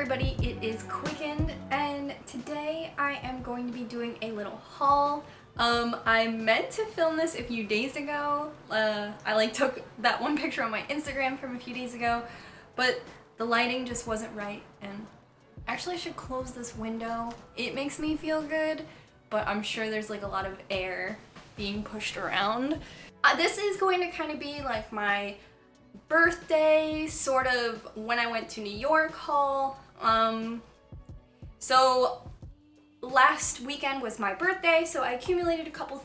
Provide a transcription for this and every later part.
everybody, it is Quickened, and today I am going to be doing a little haul. I meant to film this a few days ago. I took that one picture on my Instagram from a few days ago, but the lighting just wasn't right, and actually I should close this window. It makes me feel good, but I'm sure there's like a lot of air being pushed around. This is going to kind of be like my birthday, sort of when I went to New York haul. So last weekend was my birthday, so I accumulated a couple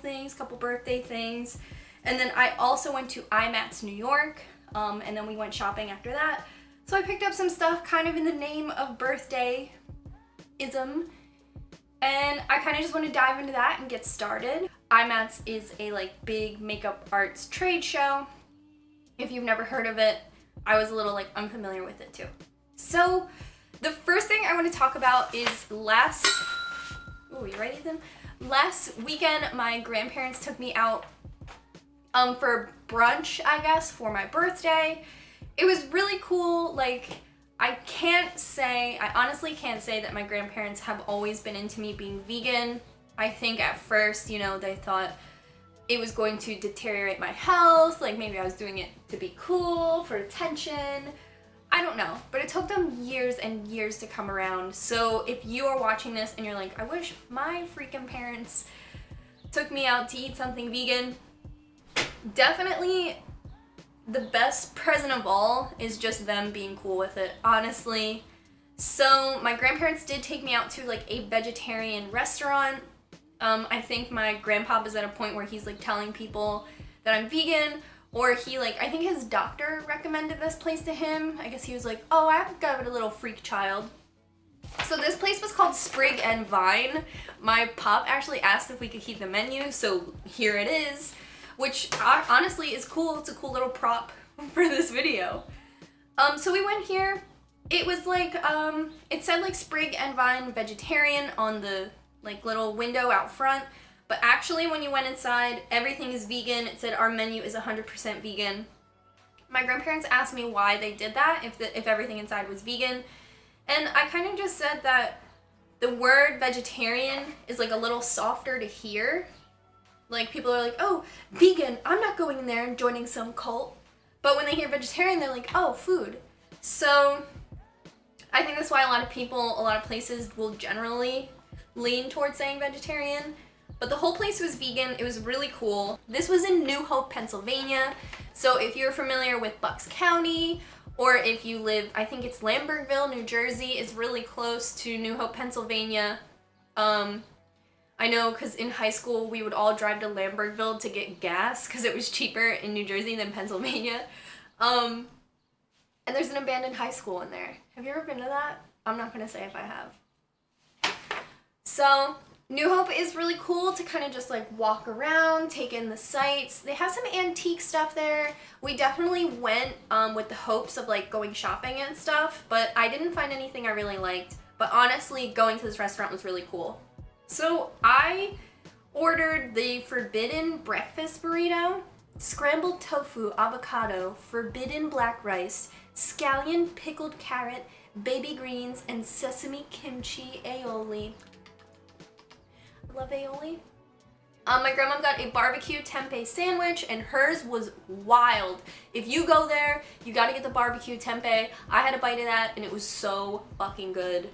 birthday things, and then I also went to Imats, New York, and then we went shopping after that. So I picked up some stuff kind of in the name of birthday-ism, and I kind of just want to dive into that and get started. Imats is a big makeup arts trade show. If you've never heard of it, I was a little unfamiliar with it too. So the first thing I want to talk about is last weekend my grandparents took me out for brunch, I guess, for my birthday. It was really cool. I honestly can't say that my grandparents have always been into me being vegan. I think at first, they thought it was going to deteriorate my health, maybe I was doing it to be cool, for attention. I don't know, but it took them years and years to come around. So if you are watching this and you're like, I wish my freaking parents took me out to eat something vegan, definitely the best present of all is just them being cool with it, honestly. So my grandparents did take me out to a vegetarian restaurant. I think my grandpa is at a point where he's telling people that I'm vegan, or I think his doctor recommended this place to him. I guess he was like, oh, I've got a little freak child. So this place was called Sprig and Vine. My pop actually asked if we could keep the menu, so here it is, which honestly is cool. It's a cool little prop for this video. So we went here. It was it said Sprig and Vine vegetarian on the little window out front, but actually when you went inside, everything is vegan. It said our menu is 100% vegan. My grandparents asked me why they did that, if everything inside was vegan, and I kind of just said that the word vegetarian is a little softer to hear. People are like, oh, vegan, I'm not going in there and joining some cult. But when they hear vegetarian, they're like, oh, food. So I think that's why a lot of places will generally lean towards saying vegetarian, but the whole place was vegan. It was really cool. This was in New Hope, Pennsylvania. So if you're familiar with Bucks County, or if you live, I think it's Lambertville, New Jersey, is really close to New Hope, Pennsylvania. I know because in high school we would all drive to Lambertville to get gas because it was cheaper in New Jersey than Pennsylvania. And there's an abandoned high school in there. Have you ever been to that? I'm not gonna say if I have. So New Hope is really cool to kind of just walk around, take in the sights. They have some antique stuff there. We definitely went with the hopes of going shopping and stuff, but I didn't find anything I really liked. But honestly, going to this restaurant was really cool. So I ordered the forbidden breakfast burrito, scrambled tofu, avocado, forbidden black rice, scallion pickled carrot, baby greens, and sesame kimchi aioli. I love aioli. My grandma got a barbecue tempeh sandwich, and hers was wild. If you go there, you gotta get the barbecue tempeh. I had a bite of that, and it was so fucking good.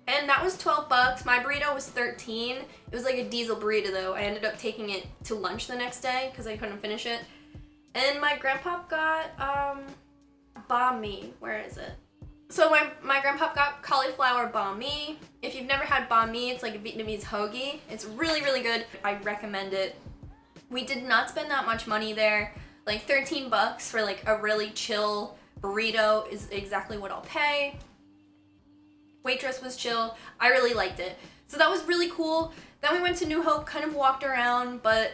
And that was 12 bucks. My burrito was 13. It was a diesel burrito though. I ended up taking it to lunch the next day because I couldn't finish it. And my grandpa got banh mi. Where is it? So my grandpa got cauliflower banh mi. If you've never had banh mi, it's like a Vietnamese hoagie. It's really, really good. I recommend it. We did not spend that much money there. 13 bucks for a really chill burrito is exactly what I'll pay. Waitress was chill. I really liked it. So that was really cool. Then we went to New Hope, kind of walked around, but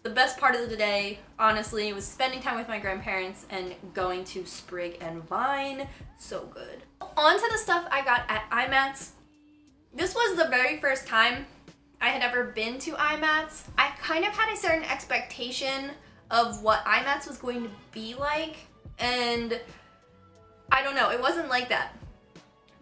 the best part of the day, honestly, was spending time with my grandparents and going to Sprig and Vine. So good. On to the stuff I got at Imats. This was the very first time I had ever been to Imats. I kind of had a certain expectation of what Imats was going to be like, and I don't know, it wasn't like that.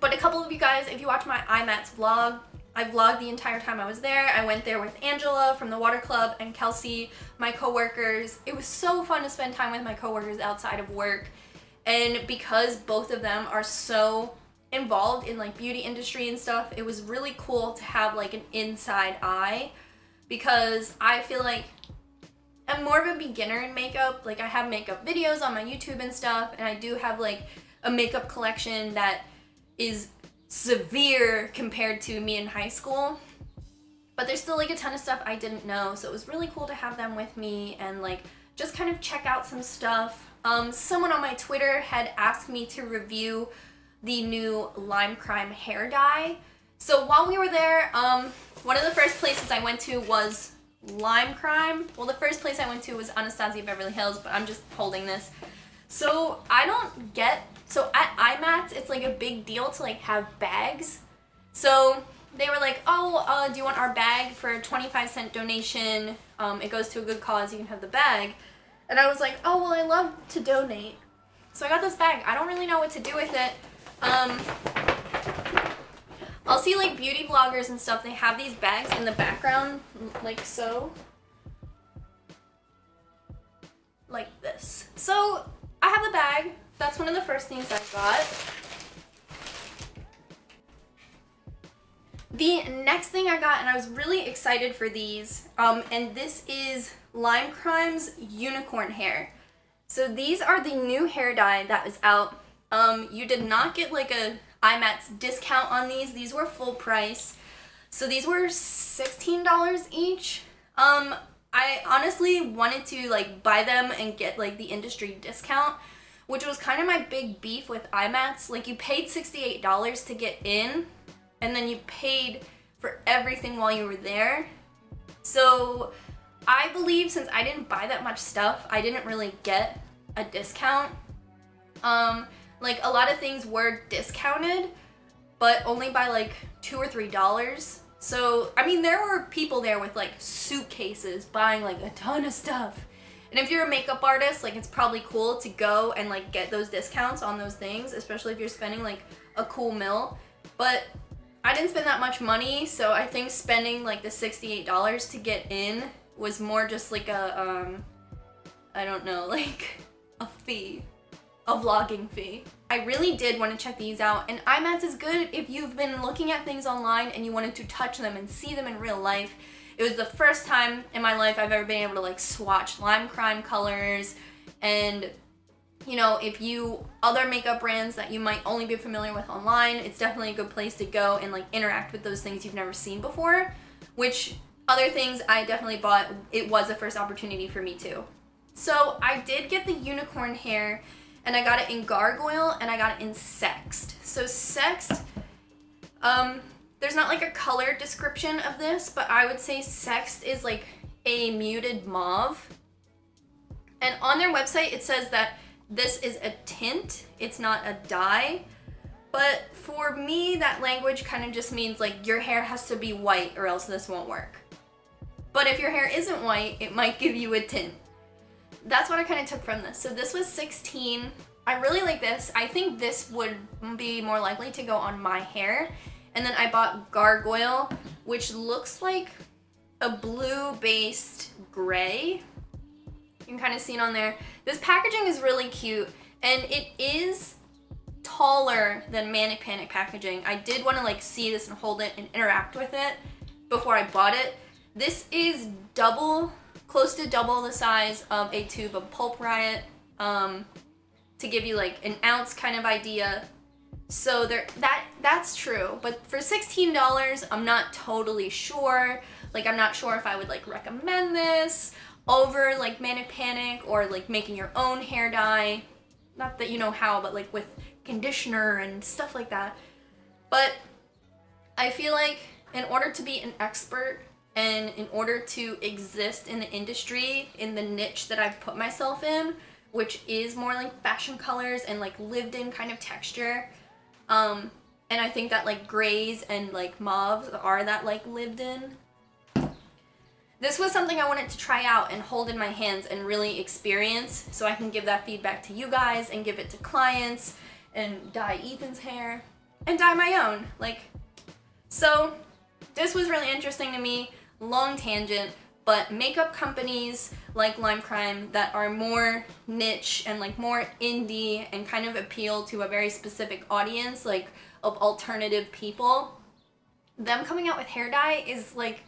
But a couple of you guys, if you watch my Imats vlog, I vlogged the entire time I was there. I went there with Angela from the water club and Kelsey, my coworkers. It was so fun to spend time with my coworkers outside of work. And because both of them are so involved in like beauty industry and stuff, it was really cool to have like an inside eye, because I feel like I'm more of a beginner in makeup. Like I have makeup videos on my YouTube and stuff, and I do have like a makeup collection that is severe compared to me in high school, but there's still like a ton of stuff I didn't know, so it was really cool to have them with me and like just kind of check out some stuff. Someone on my Twitter had asked me to review the new Limecrime hair dye. So while we were there, one of the first places I went to was Limecrime. Well, the first place I went to was Anastasia, Beverly Hills, but I'm just holding this. So I don't get, so at Imats, it's like a big deal to like have bags. So they were like, oh, do you want our bag for a 25-cent donation? It goes to a good cause, you can have the bag. And I was like, oh, well, I love to donate. So I got this bag. I don't really know what to do with it. I'll see like beauty vloggers and stuff, they have these bags in the background, like so. Like this. So I have the bag. That's one of the first things I got. The next thing I got, and I was really excited for these, and this is Limecrime's unicorn hair. So these are the new hair dye that was out. You did not get like a Imats discount on these. These were full price. So these were $16 each. I honestly wanted to like buy them and get like the industry discount, which was kind of my big beef with Imats. Like you paid $68 to get in, and then you paid for everything while you were there. So I believe since I didn't buy that much stuff, I didn't really get a discount. Like a lot of things were discounted, but only by like $2 or $3. So, I mean, there were people there with like suitcases buying like a ton of stuff. And if you're a makeup artist, like it's probably cool to go and like get those discounts on those things, especially if you're spending like a cool meal. But I didn't spend that much money, so I think spending like the $68 to get in was more just like a, I don't know, like a fee. A vlogging fee. I really did want to check these out, and Imats is good if you've been looking at things online and you wanted to touch them and see them in real life. It was the first time in my life I've ever been able to like swatch Limecrime colors, and you know, if you, other makeup brands that you might only be familiar with online, it's definitely a good place to go and like interact with those things you've never seen before, which other things I definitely bought, it was a first opportunity for me too. So I did get the unicorn hair, and I got it in Gargoyle, and I got it in Sexed. So Sexed, there's not like a color description of this, but I would say Sexed is like a muted mauve. And on their website, it says that this is a tint, it's not a dye. But for me, that language kind of just means like your hair has to be white or else this won't work. But if your hair isn't white, it might give you a tint. That's what I kind of took from this. So this was $16. I really like this. I think this would be more likely to go on my hair. And then I bought Gargoyle, which looks like a blue-based gray. You can kind of see it on there. This packaging is really cute, and it is taller than Manic Panic packaging. I did want to like see this and hold it and interact with it before I bought it. This is close to double the size of a tube of Pulp Riot, to give you like an ounce kind of idea. So that's true, but for $16, I'm not totally sure. Like I'm not sure if I would like recommend this over like Manic Panic or like making your own hair dye. Not that you know how, but like with conditioner and stuff like that. But I feel like in order to be an expert and in order to exist in the industry, in the niche that I've put myself in, which is more like fashion colors and like lived in kind of texture, and I think that like grays and like mauves are that like lived in. This was something I wanted to try out and hold in my hands and really experience, so I can give that feedback to you guys and give it to clients and dye Ethan's hair. and dye my own. Like, so this was really interesting to me. Long tangent, but makeup companies like Limecrime that are more niche and like more indie and kind of appeal to a very specific audience, like of alternative people, them coming out with hair dye is like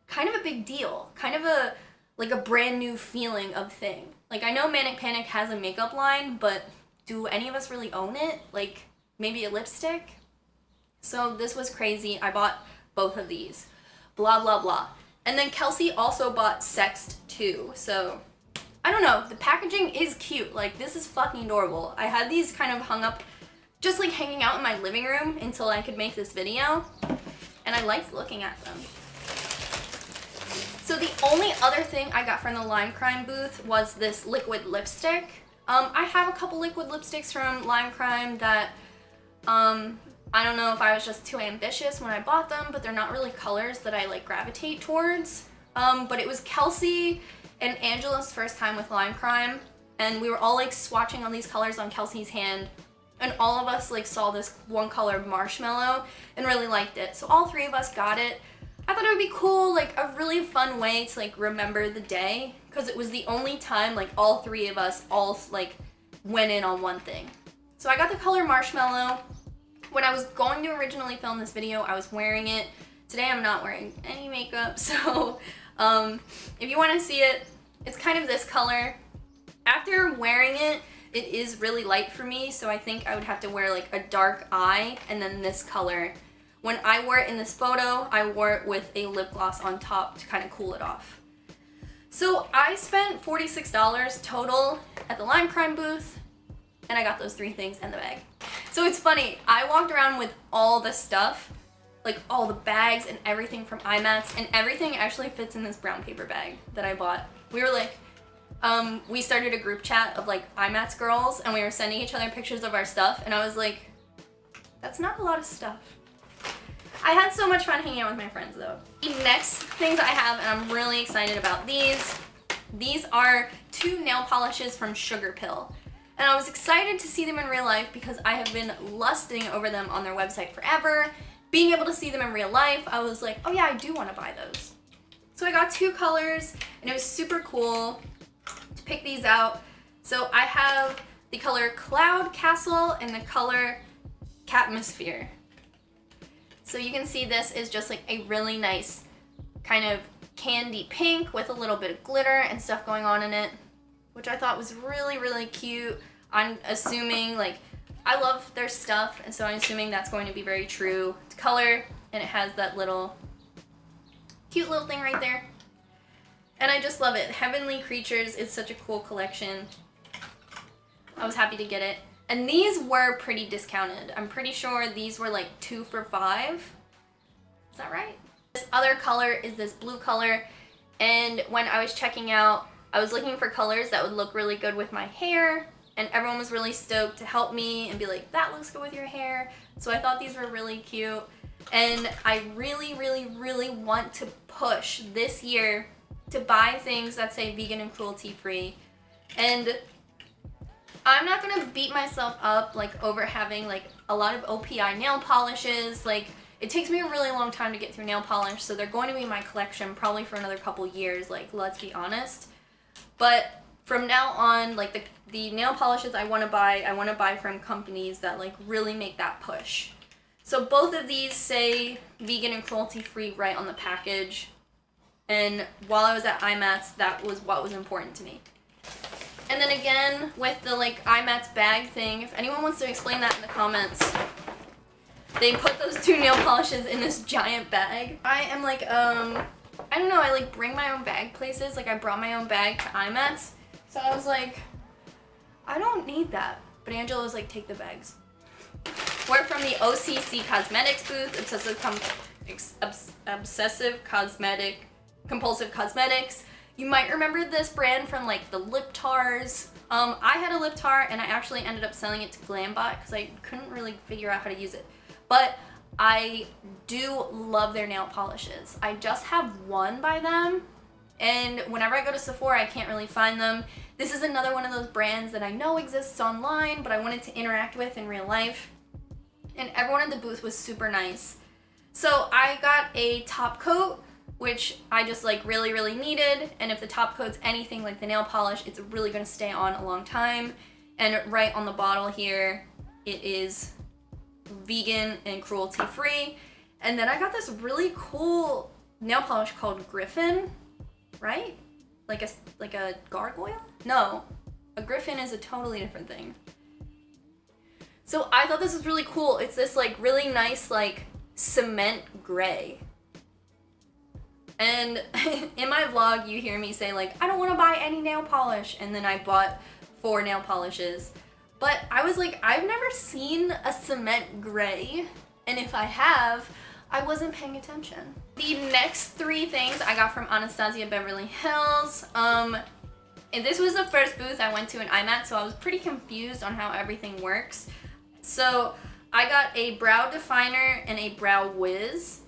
kind of a big deal, kind of a like a brand new feeling of thing. Like, I know Manic Panic has a makeup line, but do any of us really own it? Like, maybe a lipstick? So this was crazy. I bought both of these. Blah, blah, blah. And then Kelsey also bought Sext too. So, I don't know. The packaging is cute. Like, this is fucking adorable. I had these kind of hung up, just like hanging out in my living room until I could make this video. And I liked looking at them. So the only other thing I got from the Limecrime booth was this liquid lipstick. I have a couple liquid lipsticks from Limecrime that, I don't know if I was just too ambitious when I bought them, but they're not really colors that I like gravitate towards. But it was Kelsey and Angela's first time with Limecrime, and we were all like swatching on these colors on Kelsey's hand, and all of us like saw this one color marshmallow and really liked it. So all three of us got it. I thought it would be cool, like a really fun way to like remember the day, because it was the only time like all three of us all like went in on one thing. So I got the color marshmallow. When I was going to originally film this video, I was wearing it. Today I'm not wearing any makeup, so if you want to see it, it's kind of this color. After wearing it, it is really light for me, so I think I would have to wear like a dark eye and then this color. When I wore it in this photo, I wore it with a lip gloss on top to kind of cool it off. So I spent $46 total at the Limecrime booth, and I got those three things and the bag. So it's funny, I walked around with all the stuff, like all the bags and everything from Imats, and everything actually fits in this brown paper bag that I bought. We were like, we started a group chat of like Imats girls, and we were sending each other pictures of our stuff, and I was like, that's not a lot of stuff. I had so much fun hanging out with my friends though. The next things I have, and I'm really excited about these are two nail polishes from Sugar Pill. And I was excited to see them in real life because I have been lusting over them on their website forever. Being able to see them in real life, I was like, oh yeah, I do want to buy those. So I got two colors, and it was super cool to pick these out. So I have the color Cloud Castle and the color Catmosphere. So you can see this is just like a really nice kind of candy pink with a little bit of glitter and stuff going on in it, which I thought was really, really cute. I'm assuming, like, I love their stuff, and so I'm assuming that's going to be very true to color, and it has that little cute little thing right there. And I just love it. Heavenly Creatures is such a cool collection. I was happy to get it. And these were pretty discounted. I'm pretty sure these were like 2 for $5. Is that right? This other color is this blue color, and when I was checking out, I was looking for colors that would look really good with my hair, and everyone was really stoked to help me and be like, that looks good with your hair. So I thought these were really cute, and I really, really, really want to push this year to buy things that say vegan and cruelty free. And I'm not gonna beat myself up like over having like a lot of OPI nail polishes. Like, it takes me a really long time to get through nail polish, so they're going to be in my collection probably for another couple years, like, let's be honest. But from now on, like, the nail polishes I want to buy from companies that like really make that push. So both of these say vegan and cruelty free right on the package, and while I was at Imats, that was what was important to me. And then again, with the like Imats bag thing, if anyone wants to explain that in the comments, they put those two nail polishes in this giant bag. I am like, I don't know, I like bring my own bag places. Like, I brought my own bag to Imats, so I was like, I don't need that. But Angela was like, take the bags. We're from the OCC Cosmetics booth, Compulsive Cosmetics. You might remember this brand from like the lip tars. I had a lip tar, and I actually ended up selling it to Glambot because I couldn't really figure out how to use it. But I do love their nail polishes. I just have one by them, and whenever I go to Sephora, I can't really find them. This is another one of those brands that I know exists online, but I wanted to interact with in real life. and everyone at the booth was super nice. So I got a top coat, which I just like really needed, and if the top coat's anything like the nail polish, it's really gonna stay on a long time. And right on the bottle here, it is vegan and cruelty free. And then I got this really cool nail polish called Griffin, right? Like a gargoyle? No, a griffin is a totally different thing. So I thought this was really cool. It's this like really nice like cement gray. And in my vlog you hear me say like, I don't want to buy any nail polish, and then I bought 4 nail polishes. But I was like, I've never seen a cement gray, and if I have, I wasn't paying attention. The next 3 things I got from Anastasia Beverly Hills. And this was the first booth I went to in Imats, so I was pretty confused on how everything works. So I got a brow definer and a brow whiz.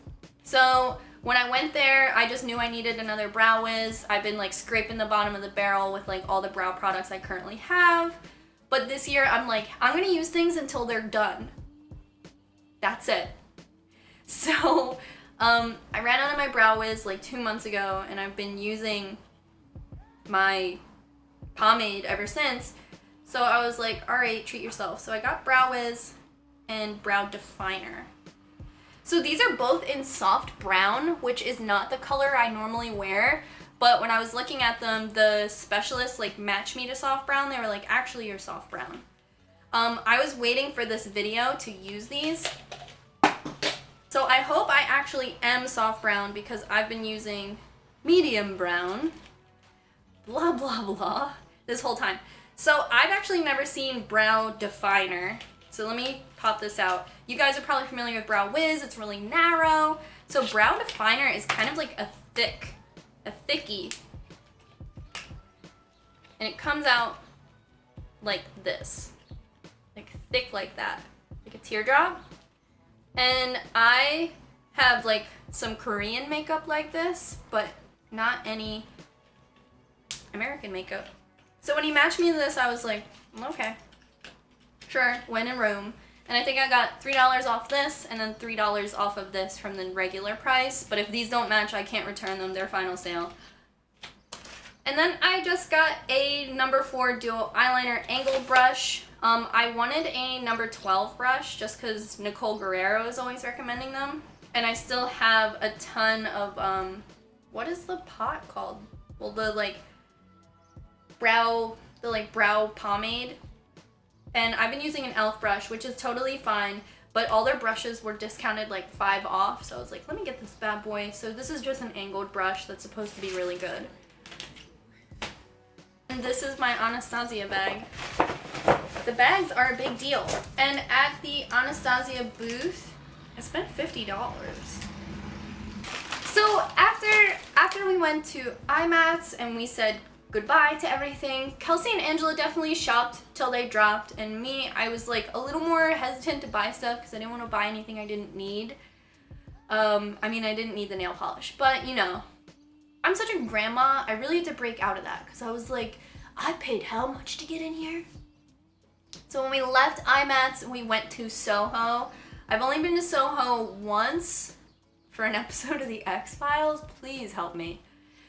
So when I went there, I just knew I needed another brow whiz. I've been like scraping the bottom of the barrel with like all the brow products I currently have. But this year I'm like, I'm gonna use things until they're done. That's it. So I ran out of my brow whiz like 2 months ago, and I've been using my pomade ever since. So I was like, all right, treat yourself. So I got brow whiz and brow definer. So these are both in soft brown, which is not the color I normally wear. But when I was looking at them, the specialists like matched me to soft brown. They were like, actually, you're soft brown. I was waiting for this video to use these. So I hope I actually am soft brown, because I've been using medium brown, blah, blah, blah, this whole time. So I've actually never seen brow definer. So let me pop this out. You guys are probably familiar with brow whiz. It's really narrow. So brow definer is kind of like a thickie. And it comes out like this, like thick like that, like a teardrop. And I have like some Korean makeup like this, but not any American makeup. So when he matched me to this, I was like, okay, sure, when in Rome. And I think I got $3 off this, and then $3 off of this from the regular price. But if these don't match, I can't return them. They're final sale. And then I just got a number 4 dual eyeliner angle brush. I wanted a number 12 brush just because Nicole Guerrero is always recommending them. And I still have a ton of, what is the pot called? Well, the brow pomade. And I've been using an e.l.f. brush, which is totally fine, but all their brushes were discounted like 5 off. So I was like, let me get this bad boy. So this is just an angled brush that's supposed to be really good. And this is my Anastasia bag. The bags are a big deal. And at the Anastasia booth, I spent $50. So after we went to Imats and we said goodbye to everything, Kelsey and Angela definitely shopped till they dropped, and me, I was like a little more hesitant to buy stuff because I didn't want to buy anything I didn't need. I mean, I didn't need the nail polish, but you know, I'm such a grandma, I really had to break out of that because I was like, I paid how much to get in here? So when we left Imats, we went to Soho. I've only been to Soho once for an episode of the X-Files. Please help me.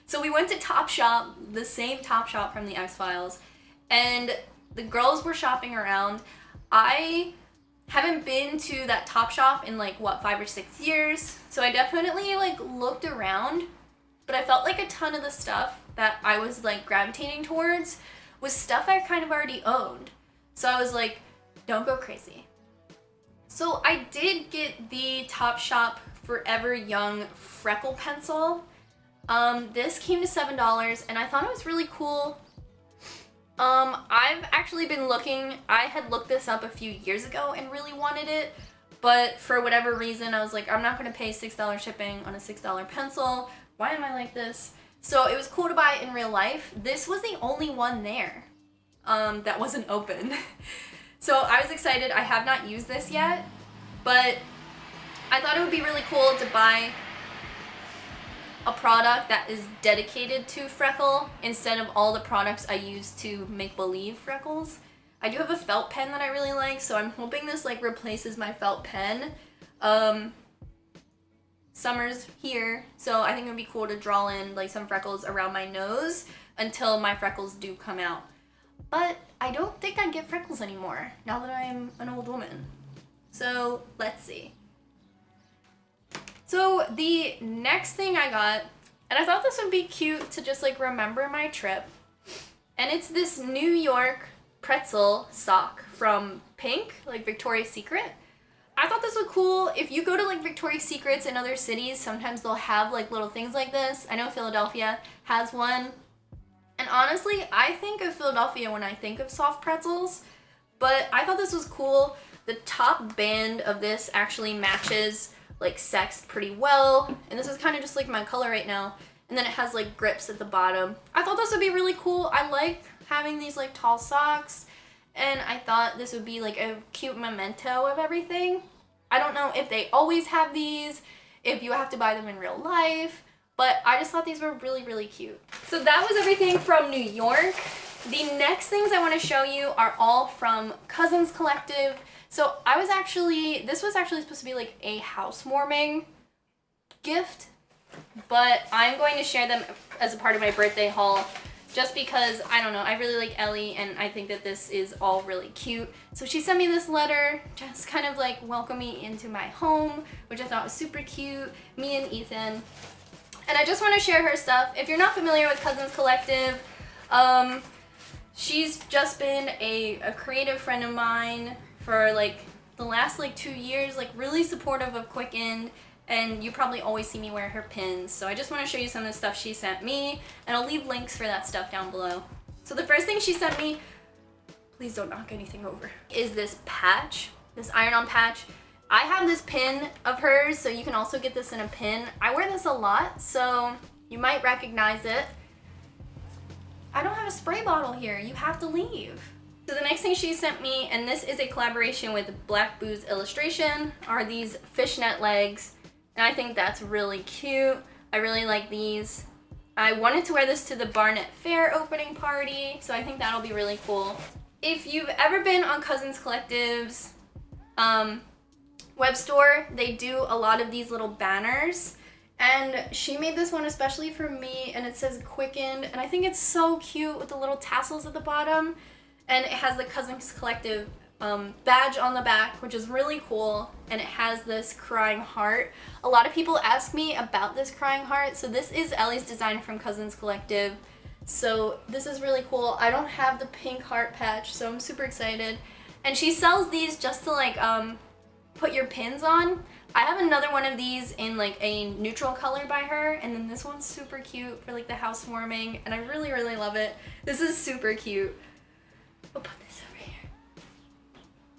So we went to Topshop, the same Topshop from the X-Files, and the girls were shopping around. I haven't been to that Topshop in like, what, 5 or 6 years? So I definitely like looked around, but I felt like a ton of the stuff that I was like gravitating towards was stuff I kind of already owned. So I was like, don't go crazy. So I did get the Topshop Forever Young Freckle Pencil. This came to $7 and I thought it was really cool. I've actually been looking, I had looked this up a few years ago and really wanted it, but for whatever reason I was like, I'm not going to pay $6 shipping on a $6 pencil. Why am I like this? So it was cool to buy in real life. This was the only one there that wasn't open. So I was excited. I have not used this yet, but I thought it would be really cool to buy a product that is dedicated to freckle instead of all the products I use to make believe freckles. I do have a felt pen that I really like, so I'm hoping this like replaces my felt pen. Summer's here, so I think it would be cool to draw in like some freckles around my nose until my freckles do come out. But I don't think I get freckles anymore now that I am an old woman. So let's see. So the next thing I got, and I thought this would be cute to just like remember my trip, and it's this New York pretzel sock from Pink, like Victoria's Secret. I thought this was cool. If you go to like Victoria's Secrets in other cities, sometimes they'll have like little things like this. I know Philadelphia has one. And honestly, I think of Philadelphia when I think of soft pretzels, but I thought this was cool. The top band of this actually matches like sex pretty well, and this is kind of just like my color right now, and then it has like grips at the bottom. I thought this would be really cool. I like having these like tall socks, and I thought this would be like a cute memento of everything. I don't know if they always have these, if you have to buy them in real life, but I just thought these were really, really cute. So that was everything from New York. The next things I want to show you are all from Cousins Collective. So this was actually supposed to be like a housewarming gift, but I'm going to share them as a part of my birthday haul just because, I don't know, I really like Ellie and I think that this is all really cute. So she sent me this letter, just kind of like welcome me into my home, which I thought was super cute, me and Ethan. And I just want to share her stuff. If you're not familiar with Cousins Collective, she's just been a creative friend of mine for like the last like 2 years, like really supportive of Quicken, and you probably always see me wear her pins. So I just want to show you some of the stuff she sent me, and I'll leave links for that stuff down below. So the first thing she sent me, please don't knock anything over, is this patch, this iron-on patch. I have this pin of hers, so you can also get this in a pin. I wear this a lot, so you might recognize it. I don't have a spray bottle here. You have to leave. So the next thing she sent me, and this is a collaboration with Black Booze Illustration, are these fishnet legs. And I think that's really cute. I really like these. I wanted to wear this to the Barnet Fair opening party, so I think that'll be really cool. If you've ever been on Cousins Collective's web store, they do a lot of these little banners. And she made this one especially for me, and it says Quickened, and I think it's so cute with the little tassels at the bottom. And it has the Cousins Collective badge on the back, which is really cool, and it has this crying heart. A lot of people ask me about this crying heart, so this is Ellie's design from Cousins Collective. So this is really cool. I don't have the pink heart patch, so I'm super excited. And she sells these just to like put your pins on. I have another one of these in like a neutral color by her, and then this one's super cute for like the housewarming, and I really, really love it. This is super cute. I'll put this over here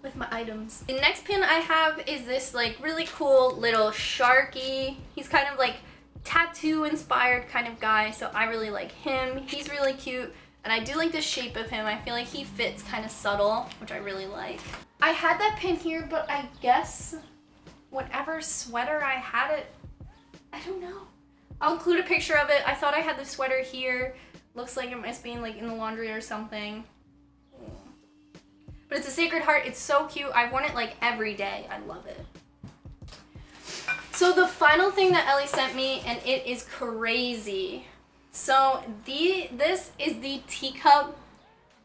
with my items. The next pin I have is this like really cool little Sharky. He's kind of like tattoo inspired kind of guy, so I really like him. He's really cute, and I do like the shape of him. I feel like he fits kind of subtle, which I really like. I had that pin here, but I guess whatever sweater I had it, I don't know. I'll include a picture of it. I thought I had the sweater here. Looks like it must be in like in the laundry or something. But it's a Sacred Heart. It's so cute. I've worn it like every day. I love it. So the final thing that Ellie sent me, and it is crazy. So this is the teacup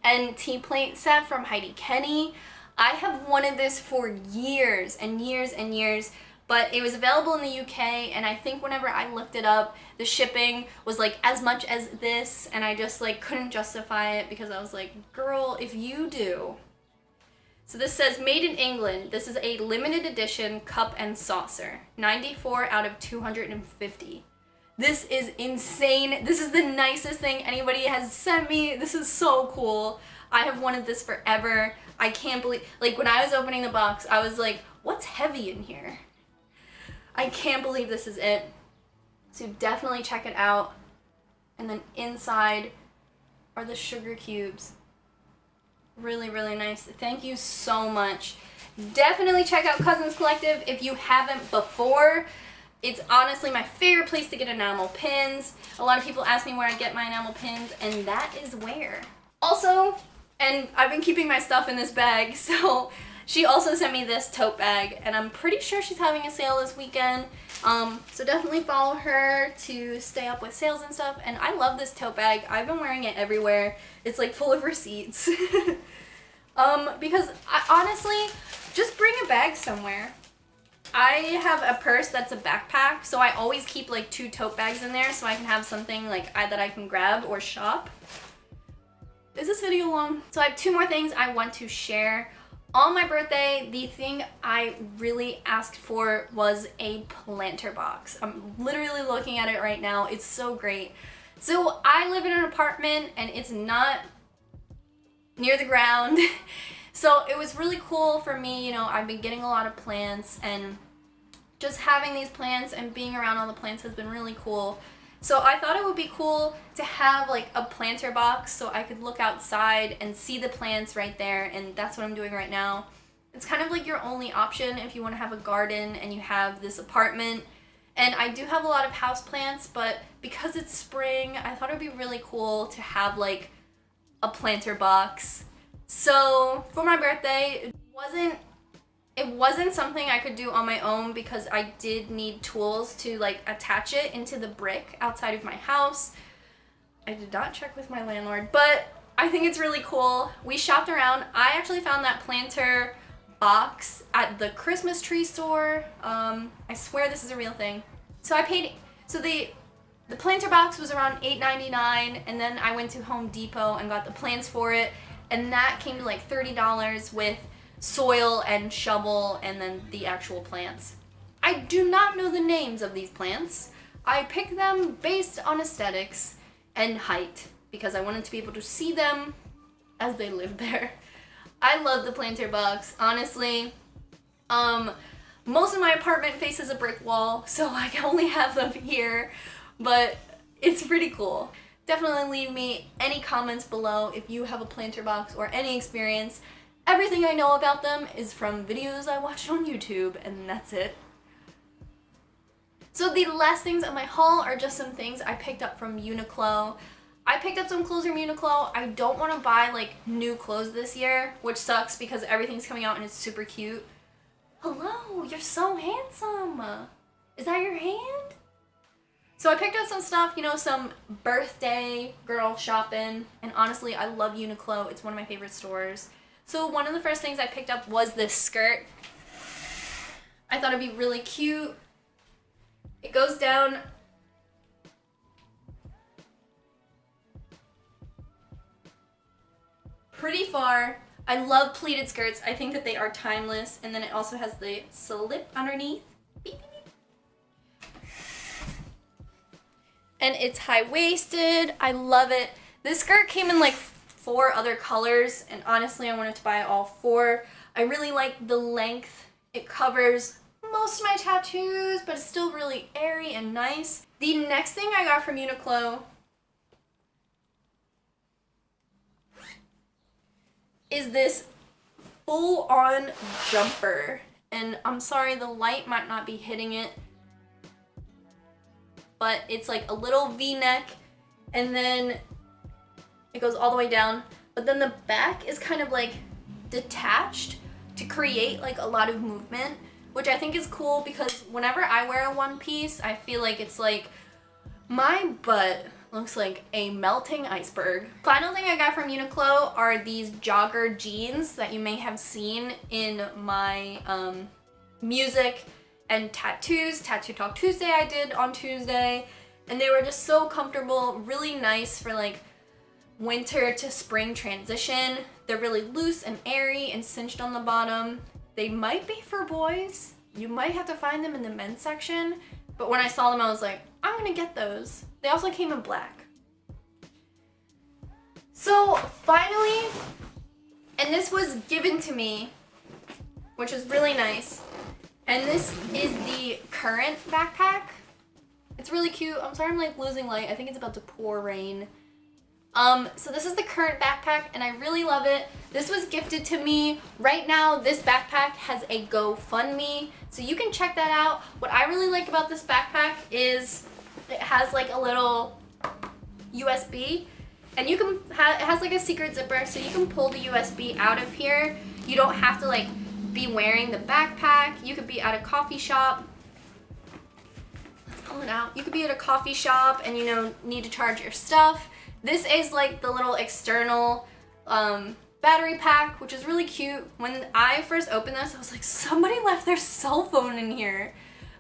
and tea plate set from Heidi Kenny. I have wanted this for years and years and years, but it was available in the UK, and I think whenever I looked it up, the shipping was like as much as this, and I just like couldn't justify it because I was like, girl, if you do. So this says made in England. This is a limited edition cup and saucer. 94 out of 250. This is insane. This is the nicest thing anybody has sent me. This is so cool. I have wanted this forever. I can't believe, like when I was opening the box, I was like, what's heavy in here? I can't believe this is it. So definitely check it out. And then inside are the sugar cubes. Really, really nice. Thank you so much. Definitely check out Cousins Collective if you haven't before. It's honestly my favorite place to get enamel pins. A lot of people ask me where I get my enamel pins, and that is where. Also, And I've been keeping my stuff in this bag, so she also sent me this tote bag, and I'm pretty sure she's having a sale this weekend. So definitely follow her to stay up with sales and stuff. And I love this tote bag. I've been wearing it everywhere. It's like full of receipts. Because I honestly, just bring a bag somewhere. I have a purse that's a backpack, so I always keep like 2 tote bags in there so I can have something like that I can grab or shop. Is this video long? So I have 2 more things I want to share. On my birthday, the thing I really asked for was a planter box. I'm literally looking at it right now. It's so great. So I live in an apartment and it's not near the ground. So it was really cool for me, you know, I've been getting a lot of plants, and just having these plants and being around all the plants has been really cool. So I thought it would be cool to have like a planter box so I could look outside and see the plants right there, and that's what I'm doing right now. It's kind of like your only option if you want to have a garden and you have this apartment. And I do have a lot of house plants, but because it's spring, I thought it would be really cool to have like a planter box. So for my birthday, it wasn't something I could do on my own because I did need tools to like attach it into the brick outside of my house. I did not check with my landlord, but I think it's really cool. We shopped around. I actually found that planter box at the Christmas tree store. I swear this is a real thing. So I paid, so the planter box was around $8.99, and then I went to Home Depot and got the plants for it, and that came to like $30 with soil and shovel and then the actual plants. I do not know the names of these plants. I picked them based on aesthetics and height because I wanted to be able to see them as they live there. I love the planter box, honestly. Most of my apartment faces a brick wall, so I can only have them here, but it's pretty cool. Definitely leave me any comments below if you have a planter box or any experience. Everything I know about them is from videos I watched on YouTube, and that's it. So the last things on my haul are just some things I picked up from Uniqlo. I picked up some clothes from Uniqlo. I don't want to buy like new clothes this year, which sucks because everything's coming out and it's super cute. Hello, you're so handsome. Is that your hand? So I picked up some stuff, you know, some birthday girl shopping, and honestly, I love Uniqlo. It's one of my favorite stores. So one of the first things I picked up was this skirt. I thought it'd be really cute. It goes down pretty far. I love pleated skirts. I think that they are timeless. And then it also has the slip underneath. Beep, beep, beep. And it's high-waisted. I love it. This skirt came in like 4 other colors, and honestly I wanted to buy all 4. I really like the length. It covers most of my tattoos, but it's still really airy and nice. The next thing I got from Uniqlo is this full-on jumper, and I'm sorry the light might not be hitting it, but it's like a little V-neck, and then it goes all the way down, but then the back is kind of like detached to create like a lot of movement, which I think is cool because whenever I wear a one piece, I feel like it's like my butt looks like a melting iceberg. Final thing I got from Uniqlo are these jogger jeans that you may have seen in my music and tattoos, Tattoo Talk Tuesday I did on Tuesday, and they were just so comfortable, really nice for like winter to spring transition. They're really loose and airy and cinched on the bottom. They might be for boys. You might have to find them in the men's section, but when I saw them I was like, I'm gonna get those. They also came in black. So finally, and this was given to me, which is really nice, and this is the current backpack. It's really cute. I'm sorry I'm like losing light. I think it's about to pour rain. So this is the current backpack, and I really love it. This was gifted to me. Right now, this backpack has a GoFundMe, so you can check that out. What I really like about this backpack is it has like a little USB, And you can it has like a secret zipper, so you can pull the USB out of here. You don't have to like be wearing the backpack. You could be at a coffee shop. Let's pull it out. You could be at a coffee shop and, you know, need to charge your stuff. This is like the little external battery pack, which is really cute. When I first opened this, I was like, somebody left their cell phone in here.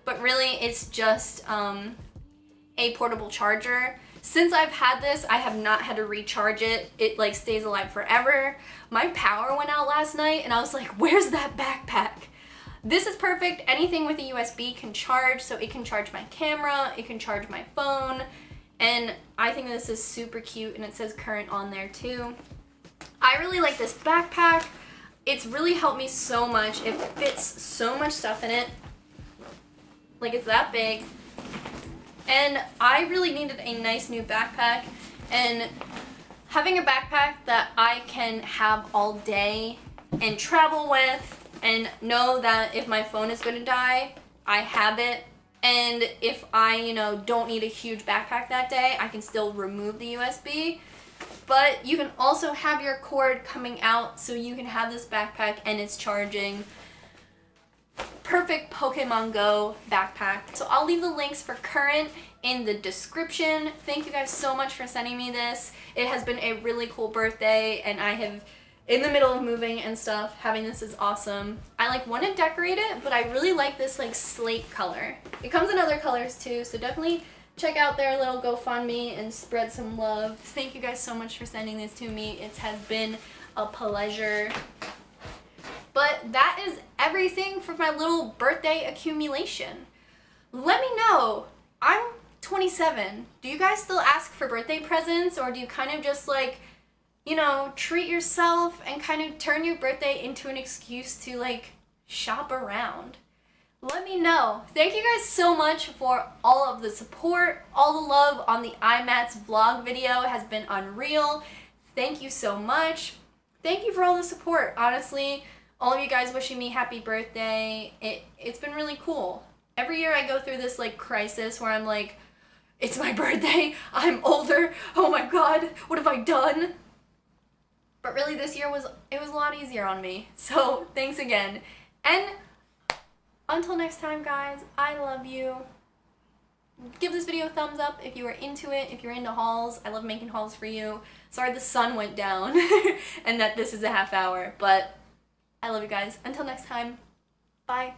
But really, it's just a portable charger. Since I've had this, I have not had to recharge it. It like stays alive forever. My power went out last night and I was like, where's that backpack? This is perfect. Anything with a USB can charge, so it can charge my camera, it can charge my phone, and I think this is super cute, and it says current on there too. I really like this backpack. It's really helped me so much. It fits so much stuff in it. Like, it's that big. And I really needed a nice new backpack, and having a backpack that I can have all day and travel with and know that if my phone is going to die, I have it. And if I, you know, don't need a huge backpack that day, I can still remove the USB. But you can also have your cord coming out, so you can have this backpack and it's charging. Perfect Pokemon Go backpack. So I'll leave the links for current in the description. Thank you guys so much for sending me this. It has been a really cool birthday, and I have, in the middle of moving and stuff, having this is awesome. I like want to decorate it, but I really like this like slate color. It comes in other colors too, so definitely check out their little GoFundMe and spread some love. Thank you guys so much for sending this to me. It has been a pleasure. But that is everything for my little birthday accumulation. Let me know. I'm 27. Do you guys still ask for birthday presents, or do you kind of just like, you know, treat yourself and kind of turn your birthday into an excuse to like shop around? Let me know. Thank you guys so much for all of the support. All the love on the Imats vlog video has been unreal. Thank you so much. Thank you for all the support. Honestly, all of you guys wishing me happy birthday. It's been really cool. Every year I go through this like crisis where I'm like, it's my birthday, I'm older, oh my god, what have I done? But really this year it was a lot easier on me. So thanks again. And until next time, guys, I love you. Give this video a thumbs up if you are into it, if you're into hauls. I love making hauls for you. Sorry the sun went down and that this is a half hour, but I love you guys. Until next time, bye.